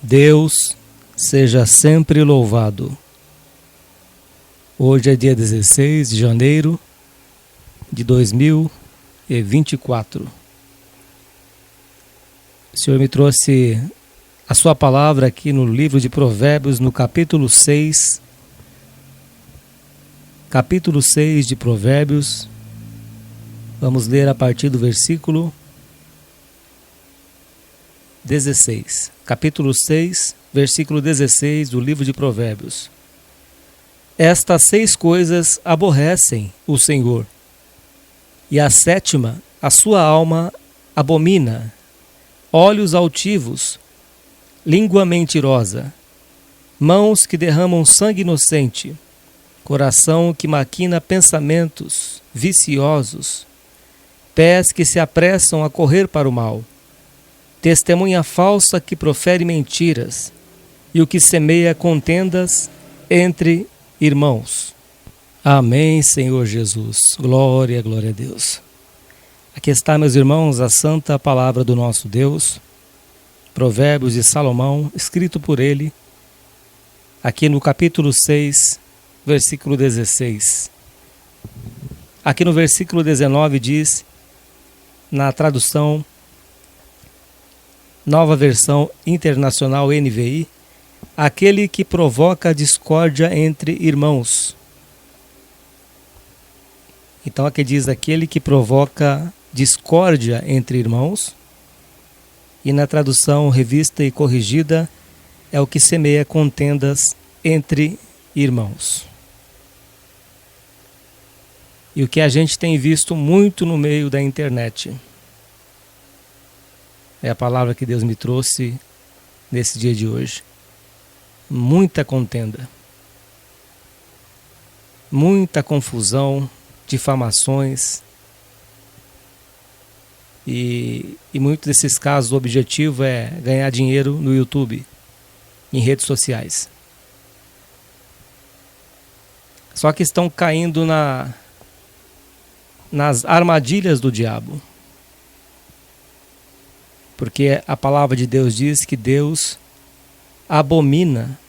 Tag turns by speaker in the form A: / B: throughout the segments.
A: Deus seja sempre louvado. Hoje é dia 16 de janeiro de 2024. O Senhor me trouxe a sua palavra aqui no livro de Provérbios, no capítulo 6. Capítulo 6 de Provérbios. Vamos ler a partir do versículo 16. Capítulo 6, versículo 16 do livro de Provérbios. Estas 6 coisas aborrecem o Senhor, e a 7ª a sua alma abomina: olhos altivos, língua mentirosa, mãos que derramam sangue inocente, coração que maquina pensamentos viciosos, pés que se apressam a correr para o mal, testemunha falsa que profere mentiras, e o que semeia contendas entre irmãos. Amém, Senhor Jesus. Glória, glória a Deus. Aqui está, meus irmãos, a santa palavra do nosso Deus, Provérbios de Salomão, escrito por ele, aqui no capítulo 6, versículo 16. Aqui no versículo 19 diz, na tradução Nova Versão Internacional NVI, aquele que provoca discórdia entre irmãos. Então aqui diz aquele que provoca discórdia entre irmãos. E na tradução revista e corrigida é o que semeia contendas entre irmãos. E o que a gente tem visto muito no meio da internet é a palavra que Deus me trouxe nesse dia de hoje. Muita contenda, muita confusão, difamações, e muitos desses casos o objetivo é ganhar dinheiro no YouTube, em redes sociais. Só que estão caindo nas armadilhas do diabo. Porque a palavra de Deus diz que Deus abomina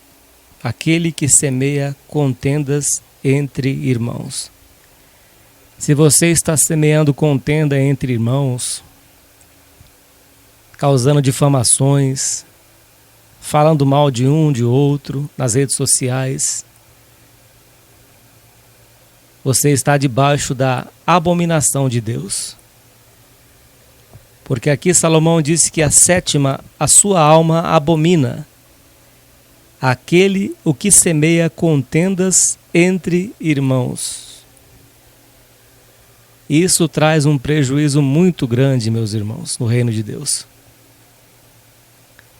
A: aquele que semeia contendas entre irmãos. Se você está semeando contenda entre irmãos, causando difamações, falando mal de um, de outro, nas redes sociais, você está debaixo da abominação de Deus. Porque aqui Salomão disse que a 7ª a sua alma abomina, aquele o que semeia contendas entre irmãos. Isso traz um prejuízo muito grande, meus irmãos, no reino de Deus.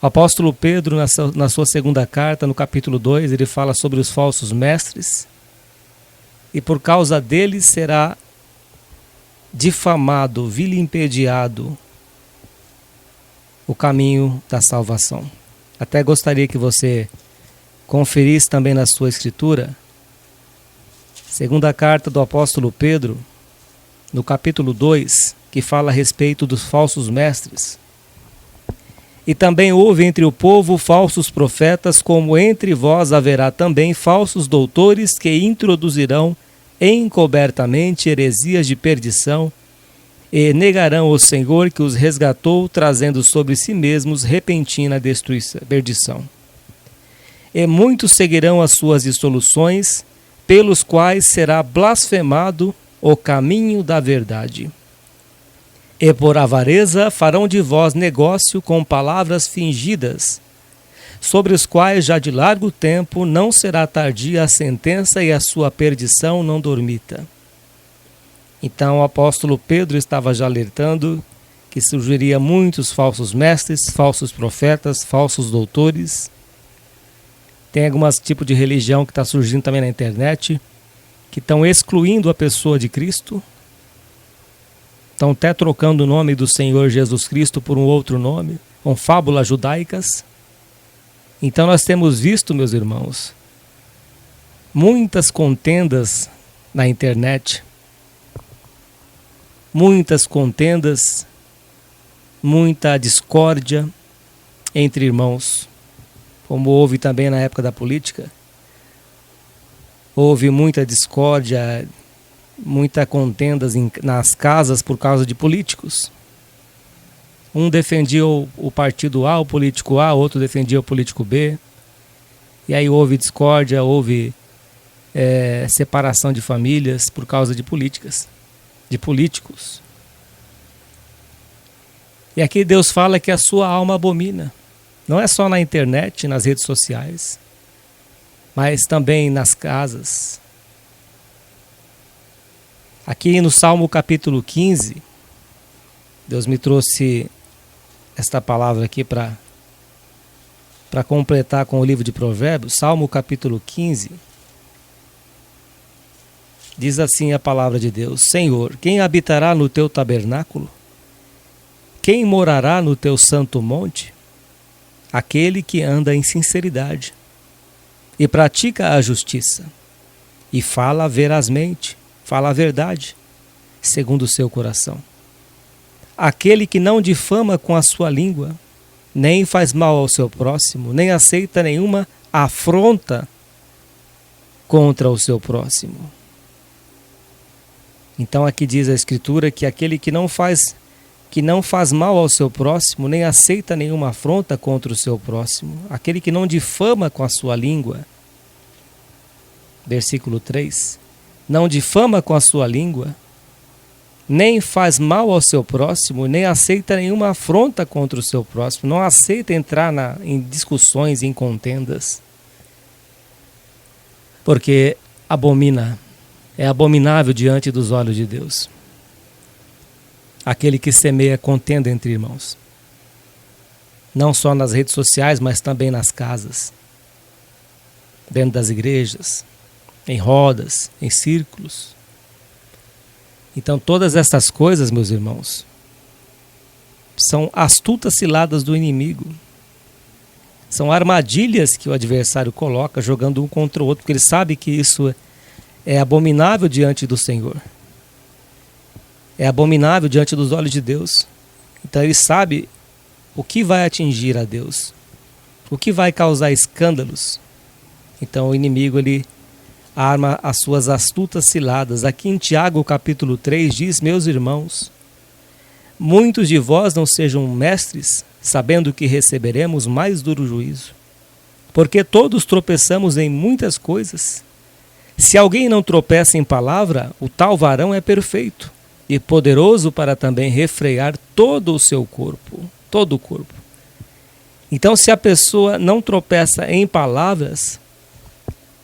A: O apóstolo Pedro, na sua segunda carta, no capítulo 2, ele fala sobre os falsos mestres, e por causa deles será difamado, vilipendiado o caminho da salvação. Até gostaria que você conferisse também na sua escritura, segunda carta do apóstolo Pedro, no capítulo 2, que fala a respeito dos falsos mestres. E também houve entre o povo falsos profetas, como entre vós haverá também falsos doutores que introduzirão encobertamente heresias de perdição, e negarão o Senhor que os resgatou, trazendo sobre si mesmos repentina perdição. E muitos seguirão as suas dissoluções, pelos quais será blasfemado o caminho da verdade. E por avareza farão de vós negócio com palavras fingidas, sobre os quais já de largo tempo não será tardia a sentença e a sua perdição não dormita. Então o apóstolo Pedro estava já alertando que surgiria muitos falsos mestres, falsos profetas, falsos doutores. Tem alguns tipos de religião que está surgindo também na internet, que estão excluindo a pessoa de Cristo, estão até trocando o nome do Senhor Jesus Cristo por um outro nome, com fábulas judaicas. Então nós temos visto, meus irmãos, muitas contendas na internet, muitas contendas, muita discórdia entre irmãos. como houve também na época da política. Houve muita discórdia, muita contendas nas casas por causa de políticos. Um defendia o partido A, o político A, outro defendia o político B. E aí houve discórdia, houve separação de famílias por causa de políticos. E aqui Deus fala que a sua alma abomina. Não é só na internet, nas redes sociais, mas também nas casas. Aqui no Salmo capítulo 15, Deus me trouxe esta palavra aqui para completar com o livro de Provérbios. Salmo capítulo 15, diz assim a palavra de Deus: Senhor, quem habitará no teu tabernáculo? Quem morará no teu santo monte? Aquele que anda em sinceridade e pratica a justiça e fala verazmente, fala a verdade, segundo o seu coração. Aquele que não difama com a sua língua, nem faz mal ao seu próximo, nem aceita nenhuma afronta contra o seu próximo. Então aqui diz a Escritura que aquele que não faz mal ao seu próximo, nem aceita nenhuma afronta contra o seu próximo, aquele que não difama com a sua língua, versículo 3, não difama com a sua língua, nem faz mal ao seu próximo, nem aceita nenhuma afronta contra o seu próximo, não aceita entrar em discussões, em contendas, porque é abominável diante dos olhos de Deus aquele que semeia contenda entre irmãos, não só nas redes sociais, mas também nas casas, dentro das igrejas, em rodas, em círculos. Então todas essas coisas, meus irmãos, são astutas ciladas do inimigo, são armadilhas que o adversário coloca, jogando um contra o outro, porque ele sabe que isso é abominável diante do Senhor. É abominável diante dos olhos de Deus. Então ele sabe o que vai atingir a Deus, o que vai causar escândalos. Então o inimigo, ele arma as suas astutas ciladas. Aqui em Tiago capítulo 3 diz: meus irmãos, muitos de vós não sejam mestres, sabendo que receberemos mais duro juízo. Porque todos tropeçamos em muitas coisas. Se alguém não tropeça em palavra, o tal varão é perfeito e poderoso para também refrear todo o seu corpo, todo o corpo. Então, se a pessoa não tropeça em palavras,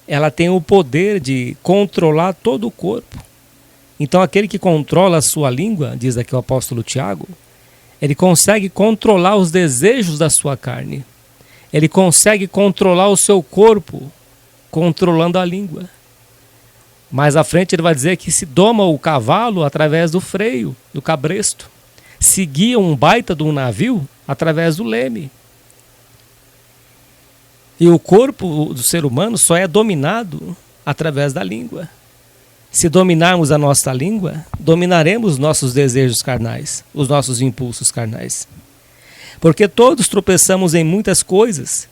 A: ela tem o poder de controlar todo o corpo. Então, aquele que controla a sua língua, diz aqui o apóstolo Tiago, ele consegue controlar os desejos da sua carne. Ele consegue controlar o seu corpo, controlando a língua. Mais à frente ele vai dizer que se doma o cavalo através do freio, do cabresto. Se guia um baita de um navio através do leme. E o corpo do ser humano só é dominado através da língua. Se dominarmos a nossa língua, dominaremos nossos desejos carnais, os nossos impulsos carnais. Porque todos tropeçamos em muitas coisas.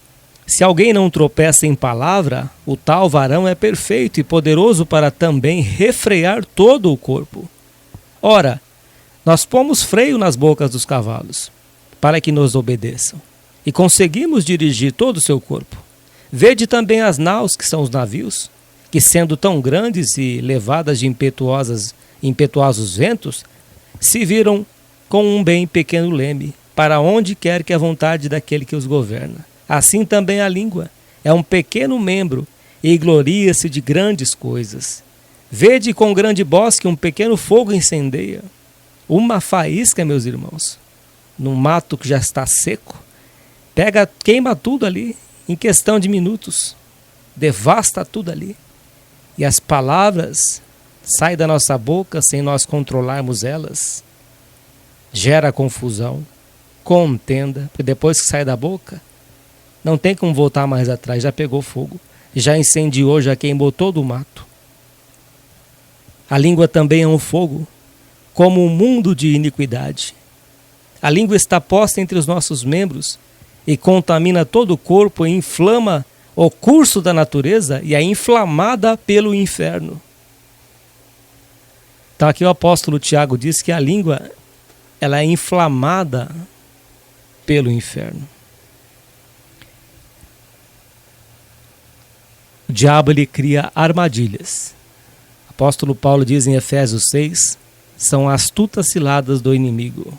A: Se alguém não tropeça em palavra, o tal varão é perfeito e poderoso para também refrear todo o corpo. Ora, nós pomos freio nas bocas dos cavalos, para que nos obedeçam, e conseguimos dirigir todo o seu corpo. Vede também as naus, que são os navios, que sendo tão grandes e levadas de impetuosos ventos, se viram com um bem pequeno leme, para onde quer que a vontade daquele que os governa. Assim também a língua é um pequeno membro e gloria-se de grandes coisas. Vede com grande bosque um pequeno fogo incendeia. Uma faísca, meus irmãos, num mato que já está seco, queima tudo ali em questão de minutos, devasta tudo ali. E as palavras saem da nossa boca sem nós controlarmos elas, gera confusão, contenda, porque depois que sai da boca, não tem como voltar mais atrás, já pegou fogo, já incendiou, já queimou todo o mato. A língua também é um fogo, como um mundo de iniquidade. A língua está posta entre os nossos membros e contamina todo o corpo e inflama o curso da natureza e é inflamada pelo inferno. Então aqui o apóstolo Tiago diz que a língua ela é inflamada pelo inferno. O diabo ele cria armadilhas. O apóstolo Paulo diz em Efésios 6, são astutas ciladas do inimigo.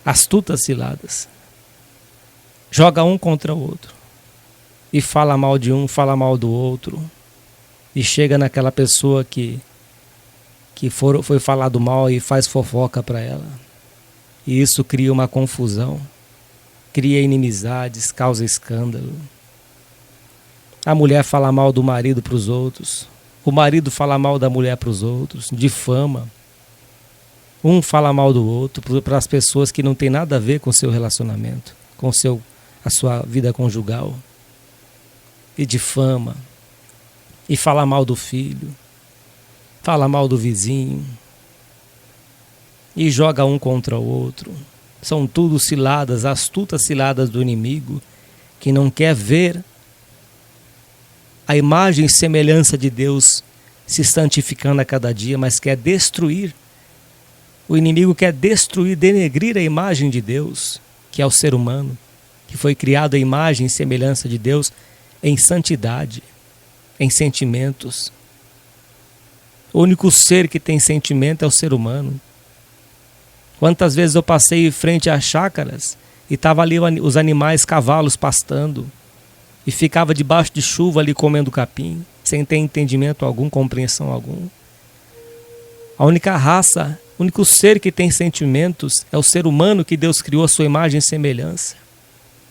A: Astutas ciladas. Joga um contra o outro. E fala mal de um, fala mal do outro. E chega naquela pessoa que foi falado mal e faz fofoca para ela. E isso cria uma confusão. Cria inimizades, causa escândalo. A mulher fala mal do marido para os outros. O marido fala mal da mulher para os outros. Difama. Um fala mal do outro para as pessoas que não tem nada a ver com o seu relacionamento, com a sua vida conjugal. E difama. E fala mal do filho. Fala mal do vizinho. E joga um contra o outro. São tudo ciladas, astutas ciladas do inimigo, que não quer ver a imagem e semelhança de Deus se santificando a cada dia, mas quer destruir. O inimigo quer destruir, denegrir a imagem de Deus, que é o ser humano, que foi criado à imagem e semelhança de Deus em santidade, em sentimentos. O único ser que tem sentimento é o ser humano. Quantas vezes eu passei em frente às chácaras e estavam ali os animais, cavalos pastando, e ficava debaixo de chuva ali comendo capim, sem ter entendimento algum, compreensão algum. A única raça, o único ser que tem sentimentos é o ser humano que Deus criou a sua imagem e semelhança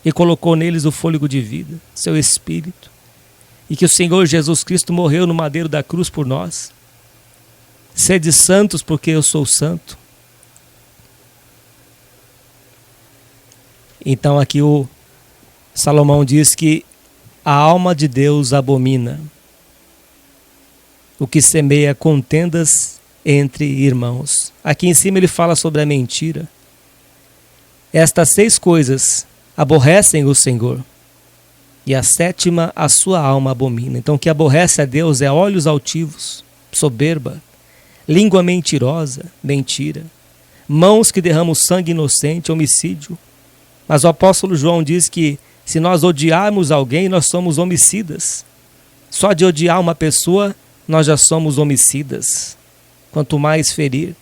A: e colocou neles o fôlego de vida, seu espírito, e que o Senhor Jesus Cristo morreu no madeiro da cruz por nós. Sede santos porque eu sou santo. Então aqui o Salomão diz que a alma de Deus abomina o que semeia contendas entre irmãos. Aqui em cima ele fala sobre a mentira. Estas 6 coisas aborrecem o Senhor, e a 7ª a sua alma abomina. Então o que aborrece a Deus é olhos altivos, soberba, língua mentirosa, mentira, mãos que derramam sangue inocente, homicídio. Mas o apóstolo João diz que se nós odiarmos alguém, nós somos homicidas. Só de odiar uma pessoa, nós já somos homicidas. Quanto mais ferir.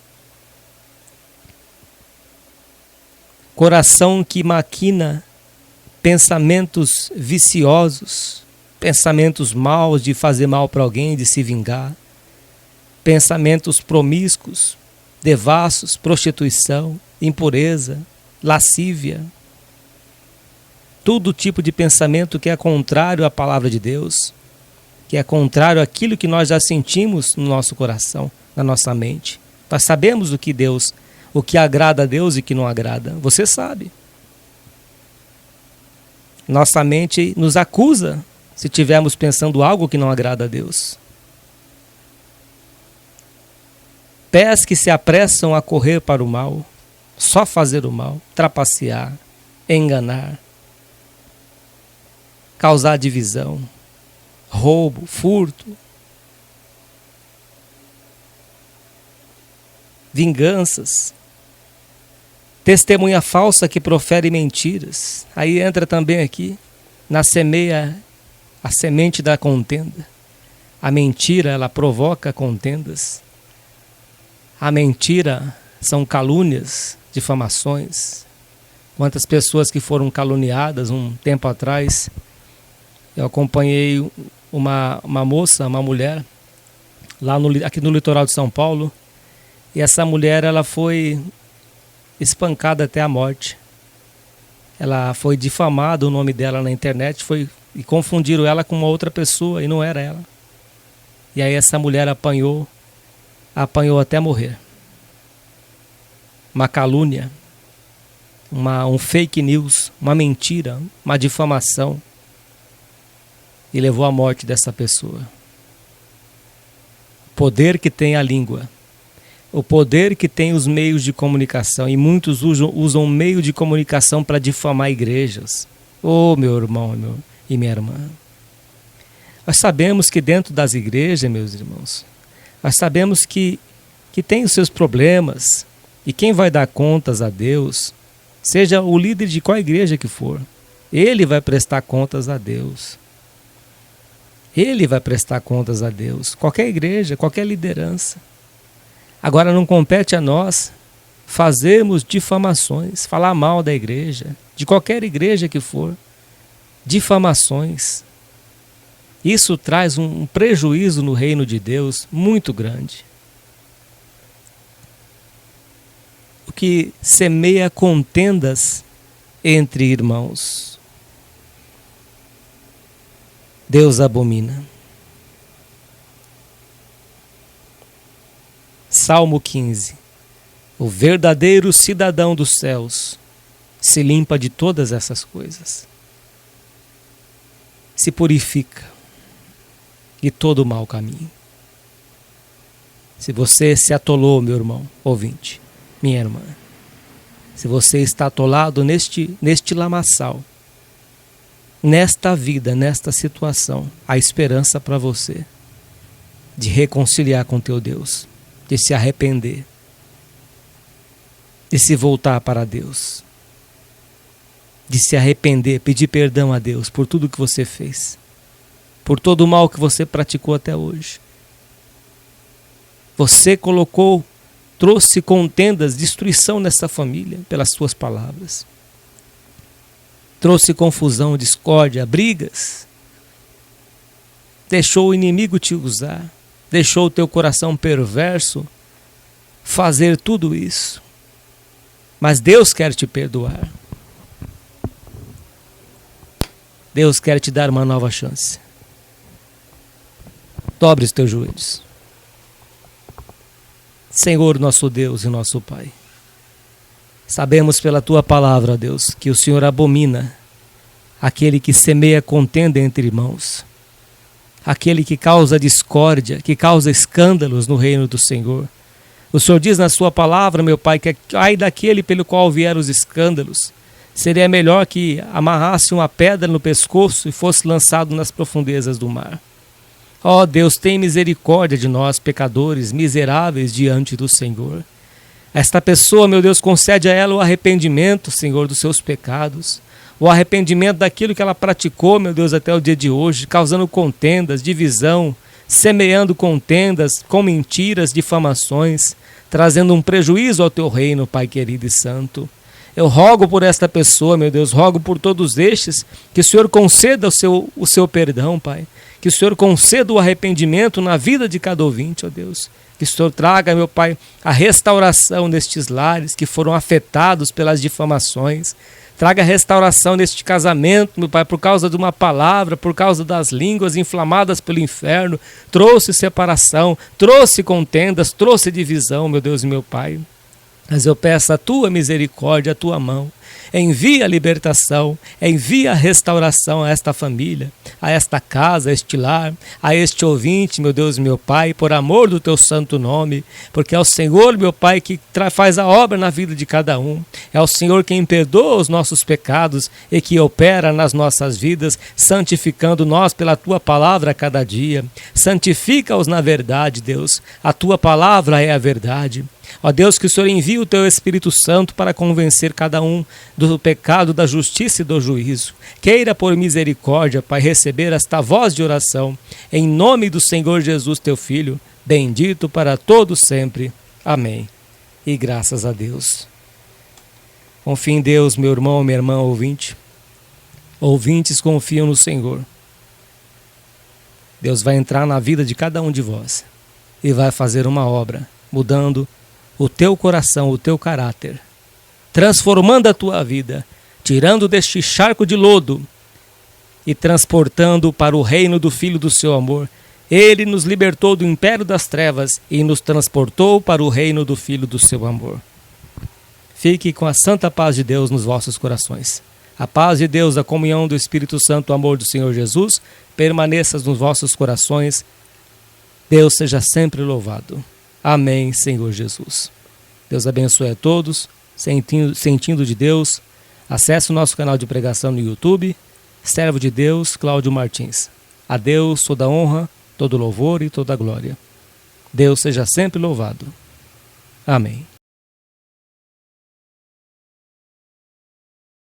A: Coração que maquina pensamentos viciosos, pensamentos maus de fazer mal para alguém, de se vingar. Pensamentos promíscuos, devassos, prostituição, impureza, lascívia. Todo tipo de pensamento que é contrário à palavra de Deus, que é contrário àquilo que nós já sentimos no nosso coração, na nossa mente. Nós sabemos o que agrada a Deus e o que não agrada. Você sabe. Nossa mente nos acusa se estivermos pensando algo que não agrada a Deus. Pés que se apressam a correr para o mal, só fazer o mal, trapacear, enganar, causar divisão, roubo, furto, vinganças, testemunha falsa que profere mentiras. Aí entra também aqui, semeia a semente da contenda. A mentira, ela provoca contendas. A mentira são calúnias, difamações. Quantas pessoas que foram caluniadas um tempo atrás. Eu acompanhei uma moça, uma mulher, aqui no litoral de São Paulo, e essa mulher ela foi espancada até a morte. Ela foi difamada, o nome dela na internet, e confundiram ela com uma outra pessoa, e não era ela. E aí essa mulher apanhou até morrer. Uma calúnia, um fake news, uma mentira, uma difamação. E levou à morte dessa pessoa. Poder que tem a língua. o poder que tem os meios de comunicação, e muitos usam meio de comunicação para difamar igrejas. Oh, meu irmão e minha irmã, nós sabemos que dentro das igrejas, meus irmãos, nós sabemos que tem os seus problemas, e quem vai dar contas a Deus, seja o líder de qual igreja que for, ele vai prestar contas a Deus. Ele vai prestar contas a Deus. Qualquer igreja, qualquer liderança. Agora não compete a nós fazermos difamações, falar mal da igreja, de qualquer igreja que for. Difamações. Isso traz um prejuízo no reino de Deus muito grande. O que semeia contendas entre irmãos, Deus abomina. Salmo 15. O verdadeiro cidadão dos céus se limpa de todas essas coisas. Se purifica de todo o mau caminho. Se você se atolou, meu irmão, ouvinte, minha irmã, se você está atolado neste lamaçal, nesta vida, nesta situação, há esperança para você de reconciliar com teu Deus, de se arrepender, de se voltar para Deus, de se arrepender, pedir perdão a Deus por tudo que você fez, por todo o mal que você praticou até hoje. Você trouxe contendas, destruição nessa família pelas suas palavras. Trouxe confusão, discórdia, brigas. Deixou o inimigo te usar. Deixou o teu coração perverso fazer tudo isso. Mas Deus quer te perdoar. Deus quer te dar uma nova chance. Dobre os teus joelhos. Senhor, nosso Deus e nosso Pai, sabemos pela Tua palavra, Deus, que o Senhor abomina aquele que semeia contenda entre irmãos, aquele que causa discórdia, que causa escândalos no reino do Senhor. O Senhor diz na Sua palavra, meu Pai, que ai daquele pelo qual vieram os escândalos, seria melhor que amarrasse uma pedra no pescoço e fosse lançado nas profundezas do mar. Ó Deus, tem misericórdia de nós, pecadores, miseráveis diante do Senhor. Esta pessoa, meu Deus, concede a ela o arrependimento, Senhor, dos seus pecados, o arrependimento daquilo que ela praticou, meu Deus, até o dia de hoje, causando contendas, divisão, semeando contendas com mentiras, difamações, trazendo um prejuízo ao teu reino, Pai querido e santo. Eu rogo por esta pessoa, meu Deus, rogo por todos estes, que o Senhor conceda o seu perdão, Pai. Que o Senhor conceda o arrependimento na vida de cada ouvinte, ó Deus. Que o Senhor traga, meu Pai, a restauração destes lares que foram afetados pelas difamações. Traga a restauração neste casamento, meu Pai, por causa de uma palavra, por causa das línguas inflamadas pelo inferno. Trouxe separação, trouxe contendas, trouxe divisão, meu Deus e meu Pai. Mas eu peço a Tua misericórdia, a Tua mão. Envia a libertação, envia a restauração a esta família, a esta casa, a este lar, a este ouvinte, meu Deus e meu Pai, por amor do Teu santo nome, porque é o Senhor, meu Pai, que faz a obra na vida de cada um. É o Senhor quem perdoa os nossos pecados e que opera nas nossas vidas, santificando nós pela Tua palavra a cada dia. Santifica-os na verdade, Deus. A Tua palavra é a verdade. Ó Deus, que o Senhor envie o Teu Espírito Santo para convencer cada um do pecado, da justiça e do juízo. Queira por misericórdia, Pai, receber esta voz de oração, em nome do Senhor Jesus, Teu Filho, bendito para todos sempre. Amém. E graças a Deus. Confie em Deus, meu irmão, minha irmã, ouvinte. Ouvintes confiam no Senhor. Deus vai entrar na vida de cada um de vós e vai fazer uma obra, mudando o teu coração, o teu caráter, transformando a tua vida, tirando deste charco de lodo e transportando para o reino do Filho do seu amor. Ele nos libertou do império das trevas e nos transportou para o reino do Filho do seu amor. Fique com a santa paz de Deus nos vossos corações. A paz de Deus, a comunhão do Espírito Santo, o amor do Senhor Jesus, permaneça nos vossos corações. Deus seja sempre louvado. Amém, Senhor Jesus. Deus abençoe a todos. Sentindo de Deus, acesse o nosso canal de pregação no YouTube, Servo de Deus, Cláudio Martins. A Deus toda honra, todo louvor e toda glória. Deus seja sempre louvado. Amém.